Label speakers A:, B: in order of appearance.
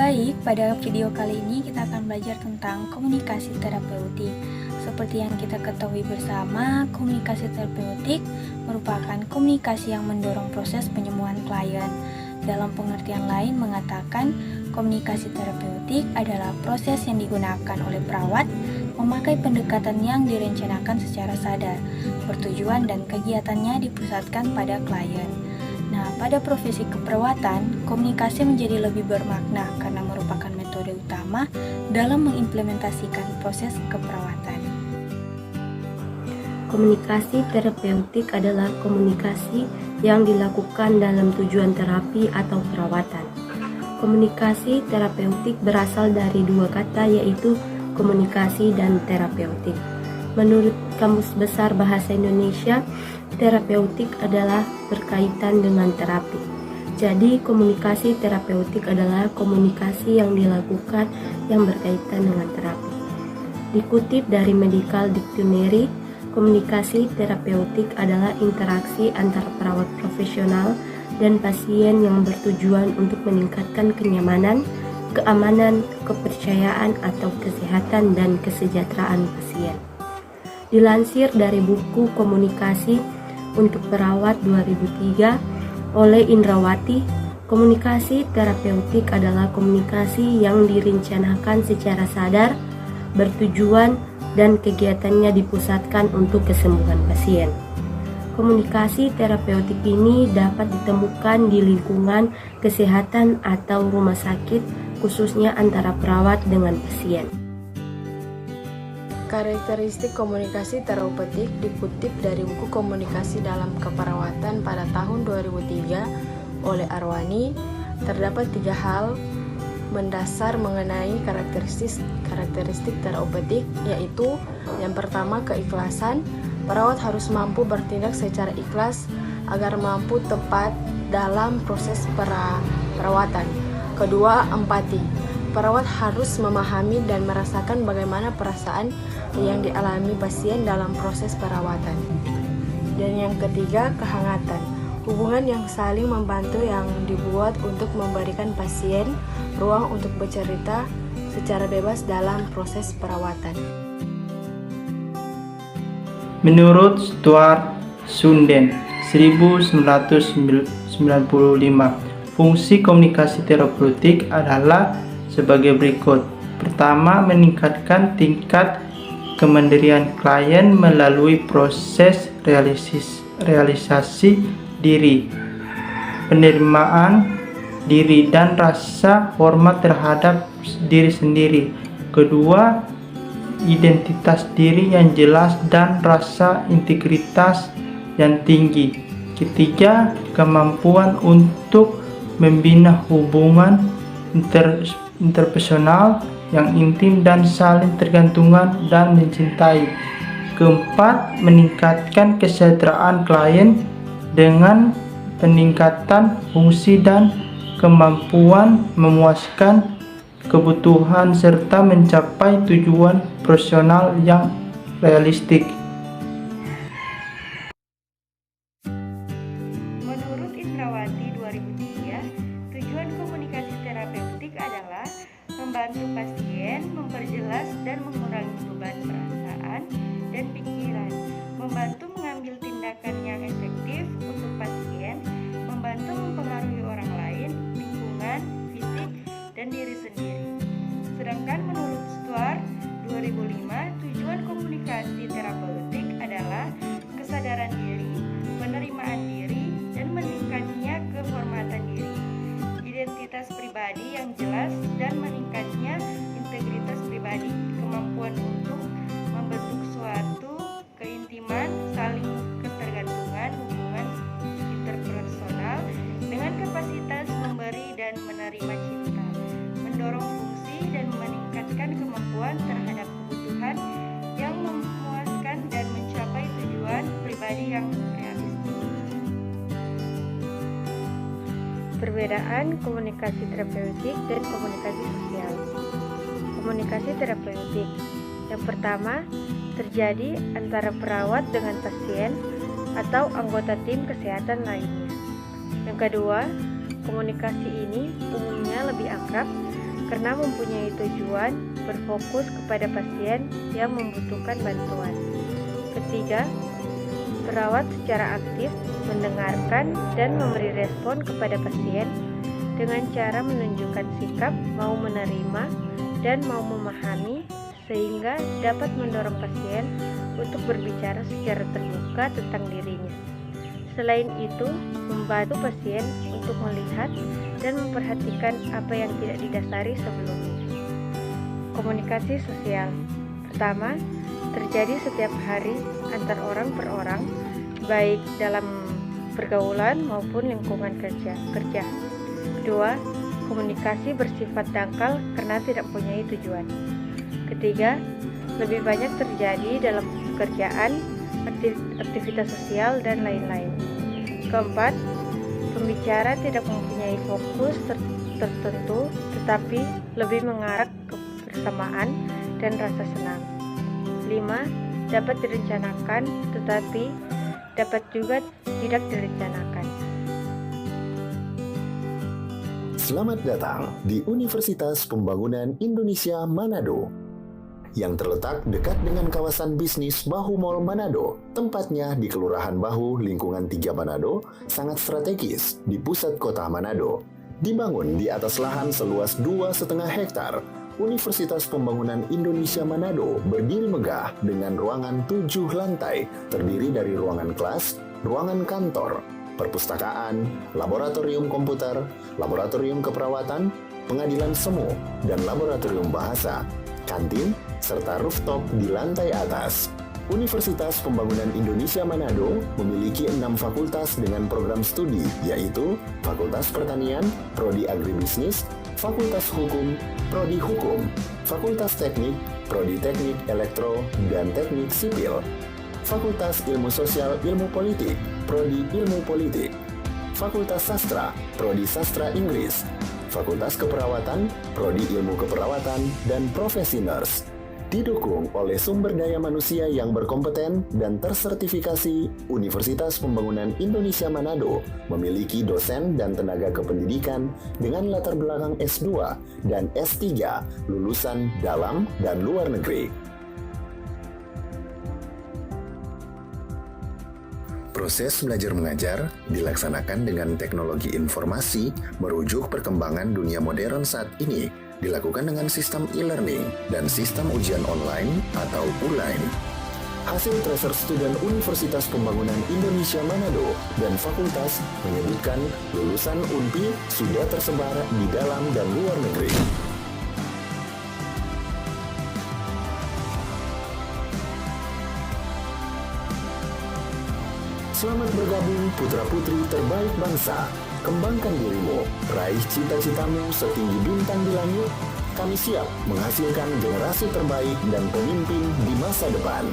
A: Baik, pada video kali ini kita akan belajar tentang komunikasi terapeutik. Seperti yang kita ketahui bersama, komunikasi terapeutik merupakan komunikasi yang mendorong proses penyembuhan klien. Dalam pengertian lain mengatakan, komunikasi terapeutik adalah proses yang digunakan oleh perawat memakai pendekatan yang direncanakan secara sadar, bertujuan dan kegiatannya dipusatkan pada klien. Nah, pada profesi keperawatan, komunikasi menjadi lebih bermakna karena merupakan metode utama dalam mengimplementasikan proses keperawatan.
B: Komunikasi terapeutik adalah komunikasi yang dilakukan dalam tujuan terapi atau perawatan. Komunikasi terapeutik berasal dari dua kata, yaitu komunikasi dan terapeutik. Menurut Kamus Besar Bahasa Indonesia, terapeutik adalah berkaitan dengan terapi. Jadi, komunikasi terapeutik adalah komunikasi yang dilakukan yang berkaitan dengan terapi. Dikutip dari Medical Dictionary, komunikasi terapeutik adalah interaksi antara perawat profesional dan pasien yang bertujuan untuk meningkatkan kenyamanan, keamanan, kepercayaan atau kesehatan dan kesejahteraan pasien. Dilansir dari buku Komunikasi untuk Perawat 2003 oleh Indrawati, komunikasi terapeutik adalah komunikasi yang direncanakan secara sadar, bertujuan, dan kegiatannya dipusatkan untuk kesembuhan pasien. Komunikasi terapeutik ini dapat ditemukan di lingkungan kesehatan atau rumah sakit, khususnya antara perawat dengan pasien.
C: Karakteristik komunikasi terapeutik dikutip dari buku Komunikasi dalam Keperawatan pada tahun 2003 oleh Arwani. Terdapat 3 hal mendasar mengenai karakteristik terapeutik, yaitu yang pertama, keikhlasan. Perawat harus mampu bertindak secara ikhlas agar mampu tepat dalam proses perawatan. Kedua, empati. Perawat harus memahami dan merasakan bagaimana perasaan yang dialami pasien dalam proses perawatan. Dan yang ketiga, kehangatan. Hubungan yang saling membantu yang dibuat untuk memberikan pasien ruang untuk bercerita secara bebas dalam proses perawatan.
D: Menurut Stuart Sunden 1995, fungsi komunikasi terapeutik adalah sebagai berikut. Pertama, meningkatkan tingkat kemandirian klien melalui proses realisasi diri, penerimaan diri, dan rasa hormat terhadap diri sendiri. Kedua, identitas diri yang jelas dan rasa integritas yang tinggi. Ketiga, kemampuan untuk membina hubungan interpersonal yang intim dan saling tergantungan dan mencintai. Keempat, meningkatkan kesejahteraan klien dengan peningkatan fungsi dan kemampuan memuaskan kebutuhan serta mencapai tujuan profesional yang realistik.
E: Menurut Indrawati 2003, tujuan komunikasi terapeutik adalah membantu pasien memperjelas dan mengurangi beban perasaan dan pikiran, membantu mengambil tindakan yang efektif untuk pasien, membantu mempengaruhi orang lain, lingkungan, fisik, dan diri sendiri. Sedangkan menurut Stuart 2005, tujuan komunikasi terapeutik adalah kesadaran diri, penerimaan diri, dan meningkatnya kehormatan diri, identitas pribadi yang jelas, dan meningkatnya integritas pribadi, kemampuan untuk membentuk suatu keintiman, saling ketergantungan, hubungan interpersonal dengan kapasitas memberi dan menerima cinta, mendorong fungsi dan meningkatkan kemampuan terhadap kebutuhan yang memuaskan dan mencapai tujuan pribadi yang realistis.
F: Perbedaan komunikasi terapeutik dan komunikasi sosial. Komunikasi terapeutik yang pertama terjadi antara perawat dengan pasien atau anggota tim kesehatan lainnya. Yang kedua, komunikasi ini umumnya lebih akrab karena mempunyai tujuan berfokus kepada pasien yang membutuhkan bantuan. Ketiga, perawat secara aktif mendengarkan dan memberi respon kepada pasien dengan cara menunjukkan sikap mau menerima dan mau memahami sehingga dapat mendorong pasien untuk berbicara secara terbuka tentang dirinya. Selain itu, membantu pasien untuk melihat dan memperhatikan apa yang tidak didasari sebelumnya. Komunikasi sosial. Pertama, terjadi setiap hari antar orang per orang, baik dalam pergaulan maupun lingkungan kerja. Kedua, komunikasi bersifat dangkal karena tidak mempunyai tujuan. Ketiga, lebih banyak terjadi dalam pekerjaan, aktivitas sosial, dan lain-lain. Keempat, pembicara tidak mempunyai fokus tertentu, tetapi lebih mengarah ke kebersamaan dan rasa senang. 5. Dapat direncanakan, tetapi dapat juga tidak direncanakan.
G: Selamat datang di Universitas Pembangunan Indonesia Manado, yang terletak dekat dengan kawasan bisnis Bahu Mall Manado. Tempatnya di Kelurahan Bahu, lingkungan 3 Manado, sangat strategis di pusat kota Manado. Dibangun di atas lahan seluas 2,5 hektar, Universitas Pembangunan Indonesia Manado berdiri megah dengan ruangan 7 lantai, terdiri dari ruangan kelas, ruangan kantor, perpustakaan, laboratorium komputer, laboratorium keperawatan, pengadilan semu, dan laboratorium bahasa, kantin, serta rooftop di lantai atas. Universitas Pembangunan Indonesia Manado memiliki 6 fakultas dengan program studi, yaitu Fakultas Pertanian, Prodi Agribisnis, Fakultas Hukum, Prodi Hukum, Fakultas Teknik, Prodi Teknik Elektro dan Teknik Sipil, Fakultas Ilmu Sosial Ilmu Politik, Prodi Ilmu Politik, Fakultas Sastra, Prodi Sastra Inggris, Fakultas Keperawatan, Prodi Ilmu Keperawatan, dan Profesi Nurse. Didukung oleh sumber daya manusia yang berkompeten dan tersertifikasi, Universitas Pembangunan Indonesia Manado memiliki dosen dan tenaga kependidikan dengan latar belakang S2 dan S3 lulusan dalam dan luar negeri. Proses belajar mengajar dilaksanakan dengan teknologi informasi merujuk perkembangan dunia modern saat ini, dilakukan dengan sistem e-learning dan sistem ujian online atau ULAIN. Hasil tracer student Universitas Pembangunan Indonesia Manado dan fakultas menyebutkan lulusan UNPI sudah tersebar di dalam dan luar negeri. Selamat bergabung putra-putri terbaik bangsa. Kembangkan dirimu, raih cita-citamu setinggi bintang di langit. Kami siap menghasilkan generasi terbaik dan pemimpin di masa depan.